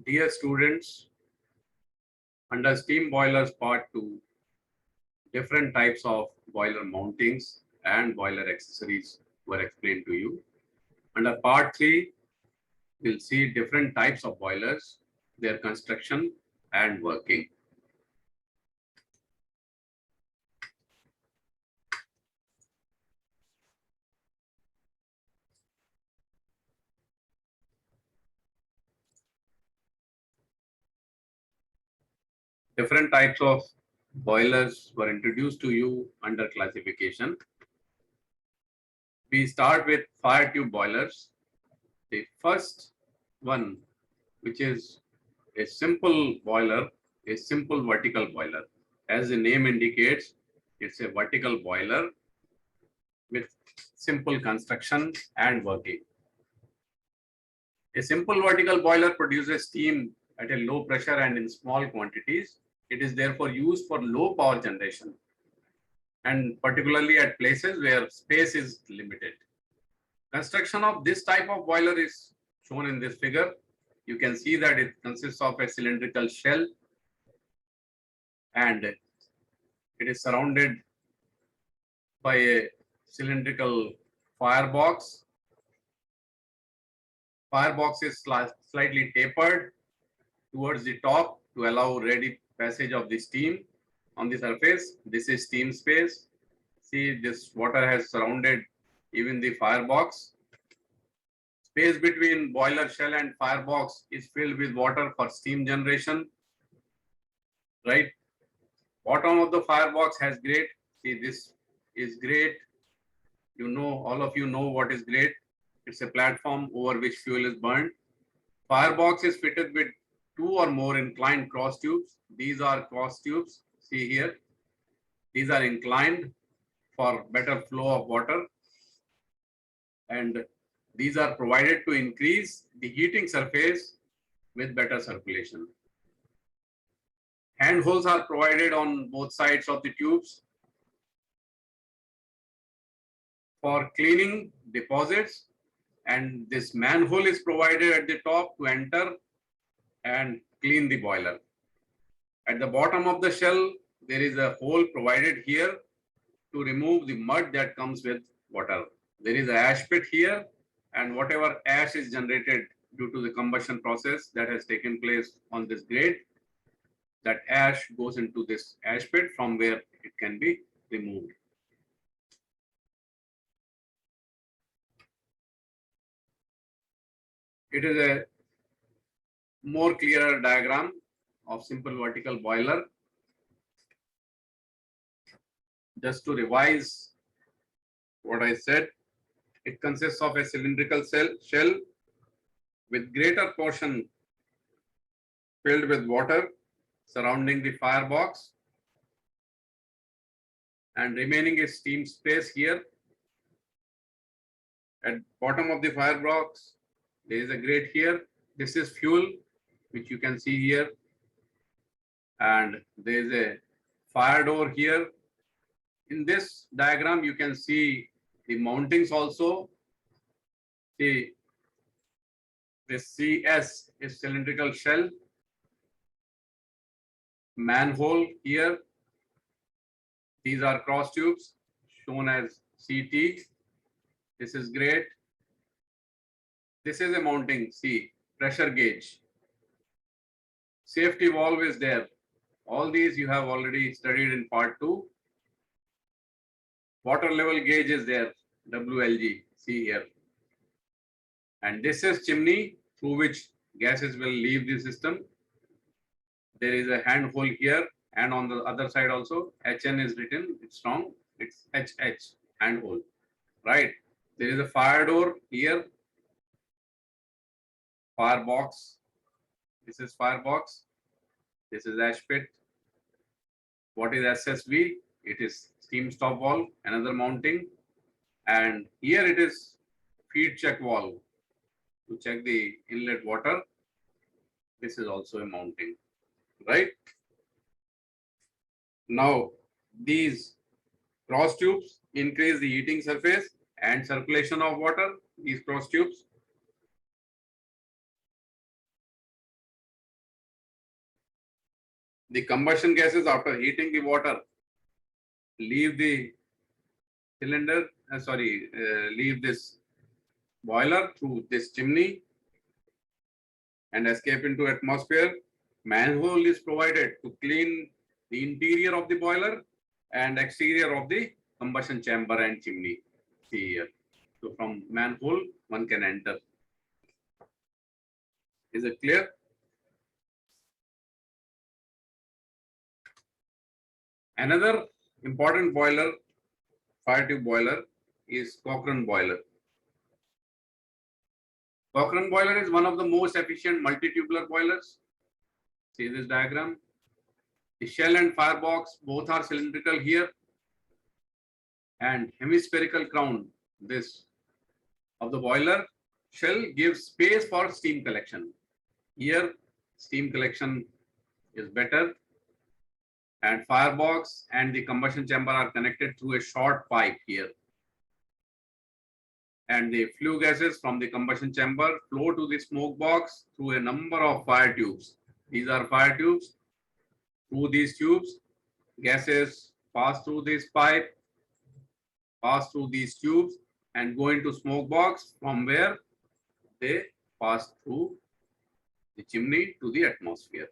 Dear students, under steam boilers part 2, different types of boiler mountings and boiler accessories were explained to you. Under part 3, we'll see different types of boilers, their construction and working. Different types of boilers were introduced to you under classification. We start with fire tube boilers. The first one, which is a simple boiler, a simple vertical boiler. As the name indicates, it's a vertical boiler with simple construction and working. A simple vertical boiler produces steam at a low pressure and in small quantities. It is therefore used for low power generation and particularly at places where space is limited. Construction of this type of boiler is shown in this figure. You can see that it consists of a cylindrical shell and it is surrounded by a cylindrical firebox. Firebox is slightly tapered towards the top to allow ready passage of the steam on the surface. This is steam space. See, this water has surrounded even the firebox. Space between boiler shell and firebox is filled with water for steam generation. Right? Bottom of the firebox has grate. See, this is grate. You know, all of you know what is grate. It's a platform over which fuel is burned. Firebox is fitted with 2 or more inclined cross tubes. These are cross tubes. See here. These are inclined for better flow of water. And these are provided to increase the heating surface with better circulation. Hand holes are provided on both sides of the tubes for cleaning deposits, and this manhole is provided at the top to enter and clean the boiler. At the bottom of the shell, there is a hole provided here to remove the mud that comes with water. There is an ash pit here, and whatever ash is generated due to the combustion process that has taken place on this grate, that ash goes into this ash pit from where it can be removed. It is a more clearer diagram of simple vertical boiler. Just to revise what I said, it consists of a cylindrical shell with greater portion filled with water surrounding the firebox, and remaining is steam space here. At bottom of the firebox, there is a grate here. This is fuel, which you can see here. And there is a fire door here. In this diagram, you can see the mountings also. See, this CS is cylindrical shell. Manhole here. These are cross tubes shown as CT. This is grate. This is a mounting, see, pressure gauge. Safety valve is there. All these you have already studied in part 2. Water level gauge is there, WLG, see here. And this is chimney through which gases will leave the system. There is a hand hole here, and on the other side also, HN is written, it's wrong, it's HH, hand hole, right? There is a fire door here, firebox. This is firebox. This is ash pit. What is SSV? It is steam stop valve, another mounting. And here it is feed check valve to check the inlet water. This is also a mounting, right? Now, these cross tubes increase the heating surface and circulation of water. These cross tubes. The combustion gases after heating the water leave the cylinder, leave this boiler through this chimney and escape into atmosphere. Manhole is provided to clean the interior of the boiler and exterior of the combustion chamber and chimney. See here. So from manhole, one can enter. Is it clear? Another important boiler, fire tube boiler, is Cochrane boiler. Cochrane boiler is one of the most efficient multi-tubular boilers. See this diagram. The shell and firebox both are cylindrical here, and hemispherical crown this of the boiler shell gives space for steam collection. Here steam collection is better, and firebox and the combustion chamber are connected through a short pipe here, and the flue gases from the combustion chamber flow to the smoke box through a number of fire tubes. These are fire tubes. Through these tubes, gases pass through this pipe, pass through these tubes, and go into smoke box, from where they pass through the chimney to the atmosphere.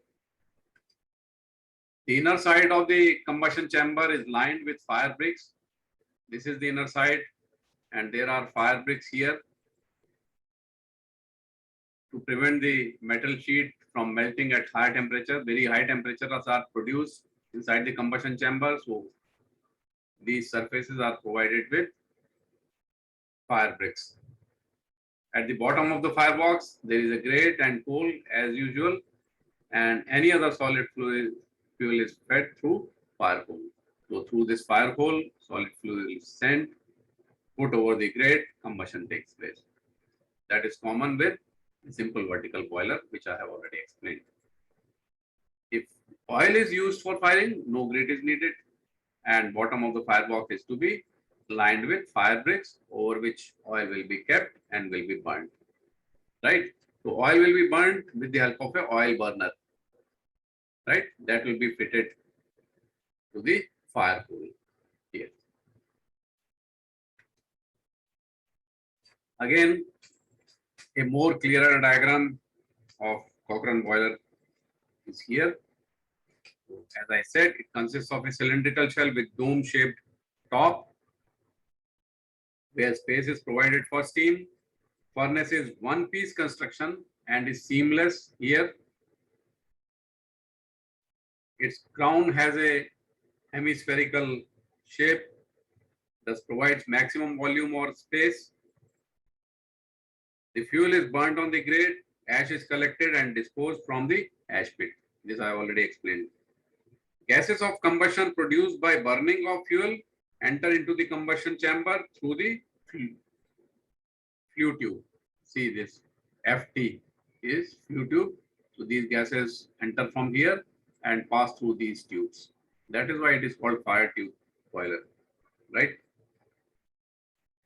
The inner side of the combustion chamber is lined with fire bricks. This is the inner side, and there are fire bricks here to prevent the metal sheet from melting at high temperature. Very high temperatures are produced inside the combustion chamber, so these surfaces are provided with fire bricks. At the bottom of the firebox, there is a grate and coal as usual, and any other solid fuel is fed through fire hole. So through this fire hole, solid fuel is sent, put over the grate, combustion takes place. That is common with a simple vertical boiler, which I have already explained. If oil is used for firing, no grate is needed, and bottom of the firebox is to be lined with fire bricks over which oil will be kept and will be burnt. Right? So oil will be burnt with the help of a oil burner. Right? That will be fitted to the fire hole here. Again, a more clearer diagram of Cochrane boiler is here. As I said, it consists of a cylindrical shell with dome-shaped top, where space is provided for steam. Furnace is one-piece construction and is seamless here. Its crown has a hemispherical shape, thus provides maximum volume or space. The fuel is burnt on the grate, ash is collected and disposed from the ash pit. This I have already explained. Gases of combustion produced by burning of fuel enter into the combustion chamber through the flue tube. See this FT is flue tube. So these gases enter from here and pass through these tubes. That is why it is called fire tube boiler, right?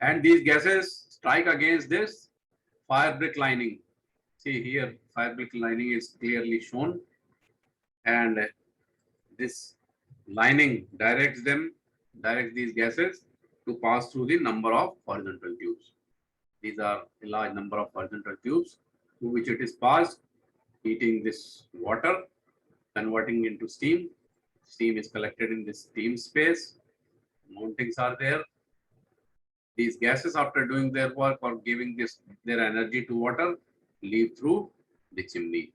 And these gases strike against this fire brick lining. See here, fire brick lining is clearly shown, and this lining directs these gases to pass through the number of horizontal tubes. These are a large number of horizontal tubes through which it is passed, heating this water, converting into steam. Steam is collected in this steam space. Mountings are there. These gases, after doing their work or giving their energy to water, leave through the chimney.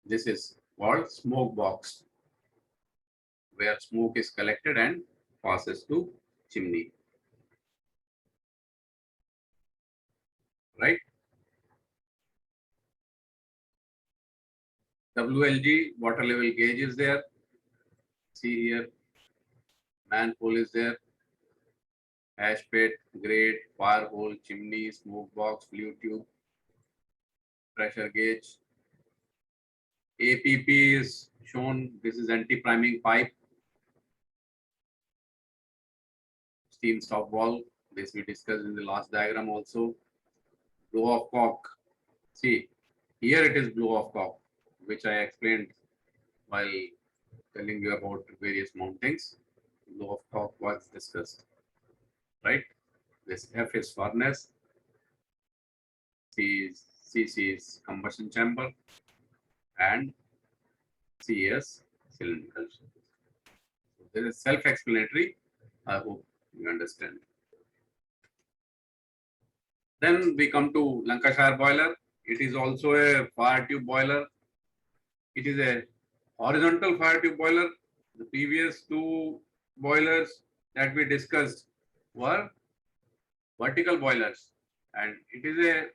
This is called smoke box, where smoke is collected and passes to chimney. Right? WLG, water level gauge, is there. See here, manhole is there, ash pit, grate, fire hole, chimney, smoke box, flue tube, pressure gauge. APP is shown. This is anti-priming pipe, steam stop valve. This we discussed in the last diagram also. Blow off cock. See, here it is blow off cock, which I explained while telling you about various mountings. Law of torque was discussed, right? This F is furnace, C is combustion chamber, and C is cylindrical. So there is self-explanatory. I hope you understand. Then we come to Lancashire boiler. It is also a fire tube boiler. It is a horizontal fire tube boiler. The previous two boilers that we discussed were vertical boilers, and it is a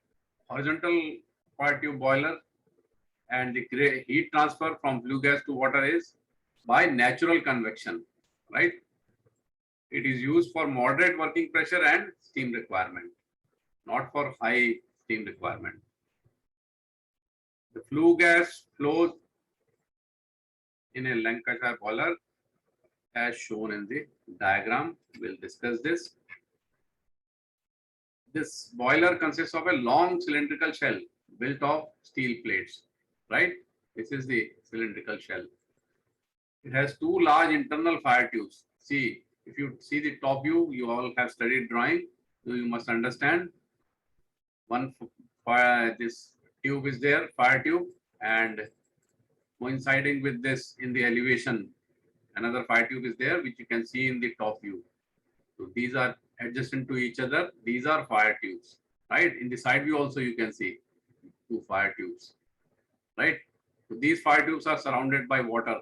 horizontal fire tube boiler, and the heat transfer from flue gas to water is by natural convection, right? It is used for moderate working pressure and steam requirement, not for high steam requirement. The flue gas flows in a Lancashire boiler as shown in the diagram. We'll discuss this. This boiler consists of a long cylindrical shell built of steel plates, right? This is the cylindrical shell. It has two large internal fire tubes. See, if you see the top view, you all have studied drawing, so you must understand. One fire, this tube is there, fire tube, and coinciding with this in the elevation, another fire tube is there, which you can see in the top view. So these are adjacent to each other. These are fire tubes, right? In the side view also you can see two fire tubes, right? So these fire tubes are surrounded by water.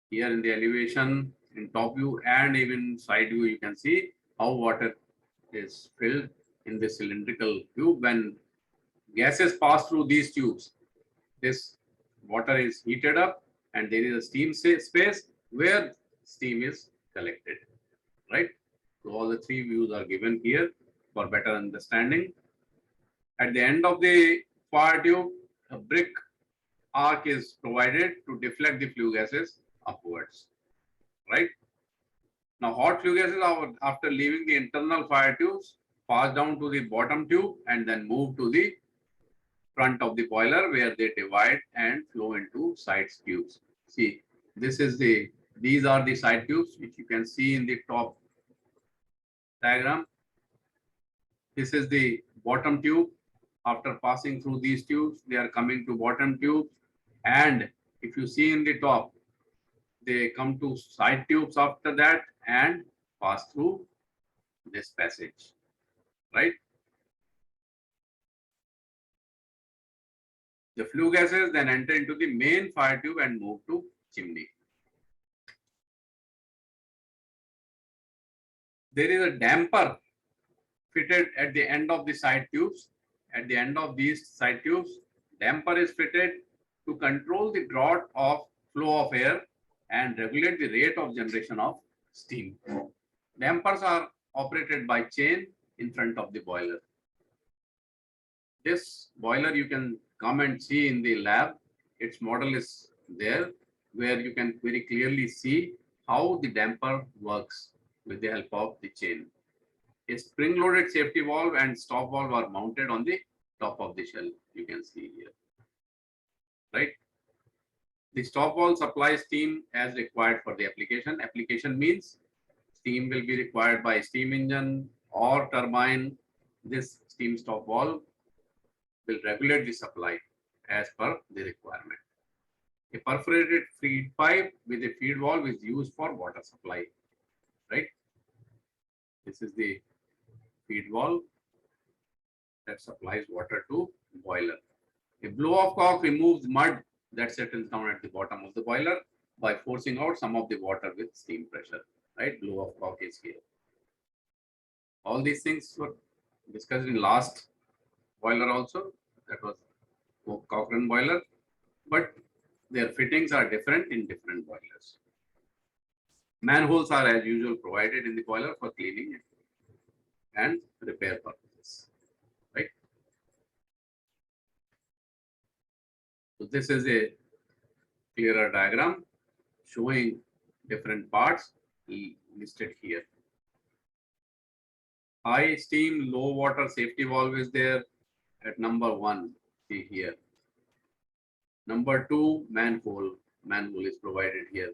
Here in the elevation, in top view and even side view, you can see how water is filled in the cylindrical tube. When gases pass through these tubes, this water is heated up and there is a steam space where steam is collected, right? So all the three views are given here for better understanding. At the end of the fire tube, a brick arc is provided to deflect the flue gases upwards, right? Now hot flue gases are, after leaving the internal fire tubes, pass down to the bottom tube and then move to the front of the boiler where they divide and flow into side tubes. See, these are the side tubes which you can see in the top diagram. This is the bottom tube. After passing through these tubes, they are coming to bottom tubes, and if you see in the top, they come to side tubes after that and pass through this passage, right? The flue gases then enter into the main fire tube and move to chimney. There is a damper fitted at the end of the side tubes. At the end of these side tubes, damper is fitted to control the draught of flow of air and regulate the rate of generation of steam. Dampers are operated by chain in front of the boiler. This boiler you can come and see in the lab. Its model is there where you can very clearly see how the damper works with the help of the chain. A spring-loaded safety valve and stop valve are mounted on the top of the shell. You can see here, right? The stop valve supplies steam as required for the application. Application means steam will be required by steam engine or turbine. This steam stop valve will regulate the supply as per the requirement. A perforated feed pipe with a feed valve is used for water supply, right? This is the feed valve that supplies water to boiler. A blow-off cork removes mud that settles down at the bottom of the boiler by forcing out some of the water with steam pressure, right? Blow-off cork is here. All these things were discussed in last boiler also. That was Cochrane boiler, but their fittings are different in different boilers. Manholes are as usual provided in the boiler for cleaning and repair purposes, right? So this is a clearer diagram showing different parts listed here. High steam, low water safety valve is there at number 1. See here. Number 2, manhole. manhole is provided here.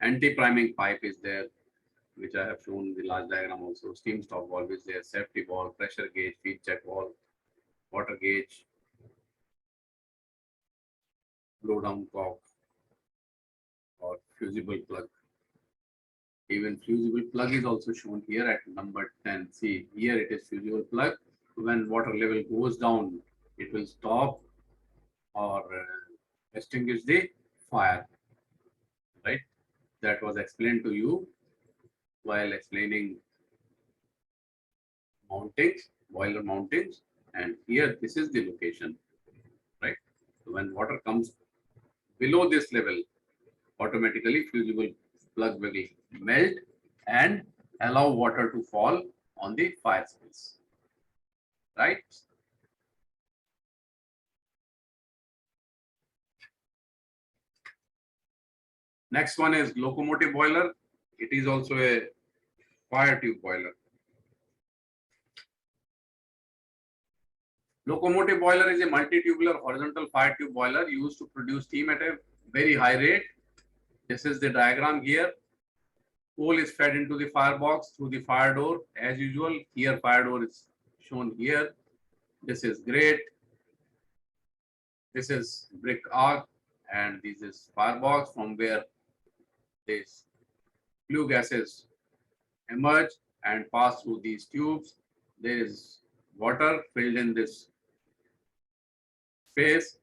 Anti-priming pipe is there, which I have shown in the large diagram also. Steam stop valve is there, safety valve, pressure gauge, feed check valve, water gauge, blow down cock, or fusible plug. Even fusible plug is also shown here at number 10. See, here it is fusible plug. When water level goes down, it will stop or extinguish the fire, right? That was explained to you while explaining mountings, boiler mountings, and here this is the location, right? So when water comes below this level, automatically fusible plug will melt and allow water to fall on the fire space, right? Next one is locomotive boiler. It is also a fire tube boiler. Locomotive boiler is a multi-tubular horizontal fire tube boiler used to produce steam at a very high rate. This is the diagram here. Coal is fed into the firebox through the fire door as usual. Here fire door is shown here. This is grate. This is brick arc, and this is firebox from where these flue gases emerge and pass through these tubes. There is water filled in this space,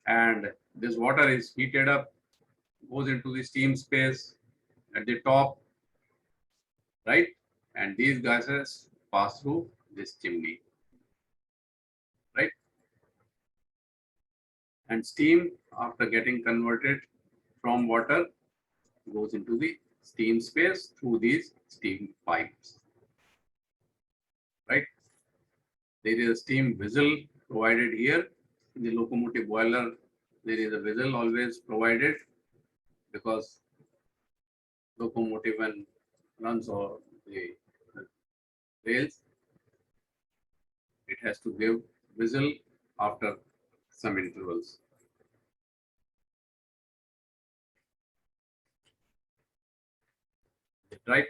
and this water is heated up, goes into the steam space at the top, right? And these gases pass through this chimney, right? And steam, after getting converted from water, goes into the steam space through these steam pipes, right? There is a steam whistle provided here. In the locomotive boiler, there is a whistle always provided because locomotive when runs or the rails, it has to give whistle after some intervals. Right?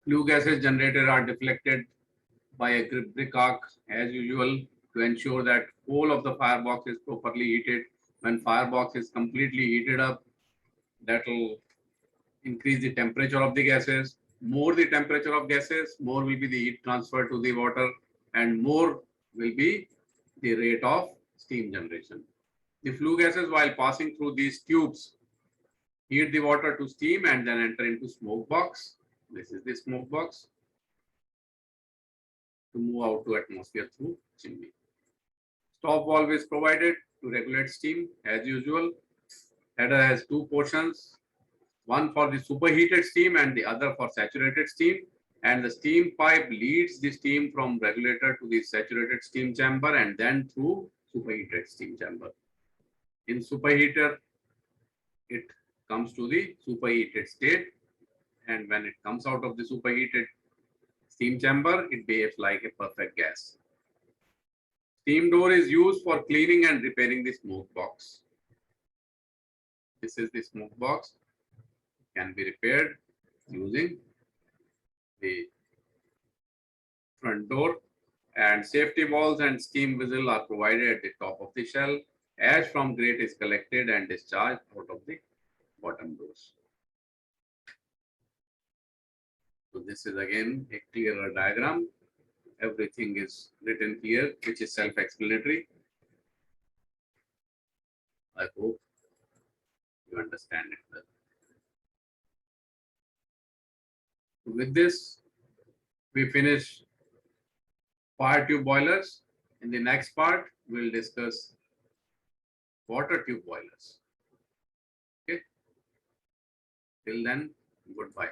Flue gases generated are deflected by a brick arc as usual to ensure that whole of the firebox is properly heated. When firebox is completely heated up, that will increase the temperature of the gases. More the temperature of gases, more will be the heat transfer to the water, and more will be the rate of steam generation. The flue gases, while passing through these tubes, heat the water to steam and then enter into smoke box. This is the smoke box to move out to atmosphere through chimney. Stop valve is provided to regulate steam as usual. Header has two portions, one for the superheated steam and the other for saturated steam. And the steam pipe leads the steam from regulator to the saturated steam chamber and then through superheated steam chamber. In superheater, it comes to the superheated state, and when it comes out of the superheated steam chamber, it behaves like a perfect gas. Steam door is used for cleaning and repairing the smoke box. This is the smoke box. It can be repaired using the front door, and safety valves and steam whistle are provided at the top of the shell. Ash from grate is collected and discharged out of the bottom doors. So this is again a clearer diagram. Everything is written here, which is self-explanatory. I hope you understand it well. With this, we finish fire tube boilers. In the next part, we'll discuss water tube boilers. Okay. Till then, goodbye.